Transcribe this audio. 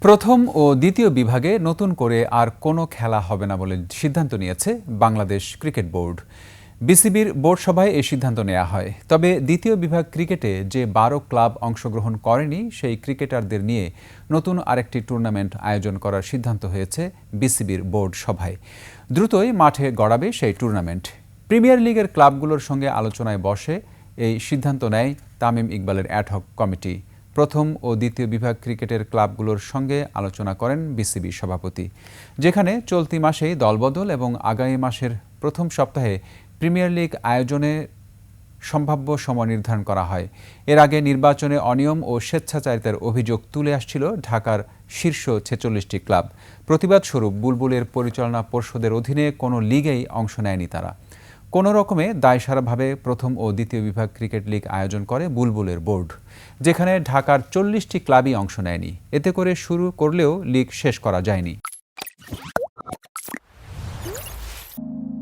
প্রথম ও দ্বিতীয় বিভাগে নতুন করে আর কোনো খেলা হবে না বলে সিদ্ধান্ত নিয়েছে বাংলাদেশ ক্রিকেট বোর্ড। বিসিবির বোর্ড সভায় এই সিদ্ধান্ত নেওয়া হয়। তবে দ্বিতীয় বিভাগ ক্রিকেটে যে ১২ ক্লাব অংশগ্রহণ করেনি সেই ক্রিকেটারদের নিয়ে নতুন আরেকটি টুর্নামেন্ট আয়োজন করার সিদ্ধান্ত হয়েছে বিসিবির বোর্ড সভায়। দ্রুতই মাঠে গড়াবে সেই টুর্নামেন্ট। প্রিমিয়ার লিগের ক্লাবগুলোর সঙ্গে আলোচনায় বসে এই সিদ্ধান্ত নেয় তামিম ইকবালের অ্যাডহক কমিটি। প্রথম ও দ্বিতীয় বিভাগ ক্রিকেটের ক্লাবগুলোর সঙ্গে আলোচনা করেন বিসিবি সভাপতি, যেখানে চলতি মাসেই দলবদল এবং আগামী মাসের প্রথম সপ্তাহে প্রিমিয়ার লিগ আয়োজনে সম্ভাব্য সময় নির্ধারণ করা হয়। এর আগে নির্বাচনে অনিয়ম ও স্বেচ্ছাচারিতার অভিযোগ তুলে আসছিল ঢাকার শীর্ষ ৪৬টি ক্লাব। প্রতিবাদ স্বরূপ বুলবুলের পরিচালনা পর্ষদের অধীনে কোনো লিগেই অংশ নেয়নি তারা। কোনো রকমে দায়সারাভাবে প্রথম ও দ্বিতীয় বিভাগ ক্রিকেট লিগ আয়োজন করে বুলবুলের বোর্ড, যেখানে ঢাকার ৪০টি ক্লাবই অংশ নেয়নি। এতে করে শুরু করলেও লিগ শেষ করা যায়নি।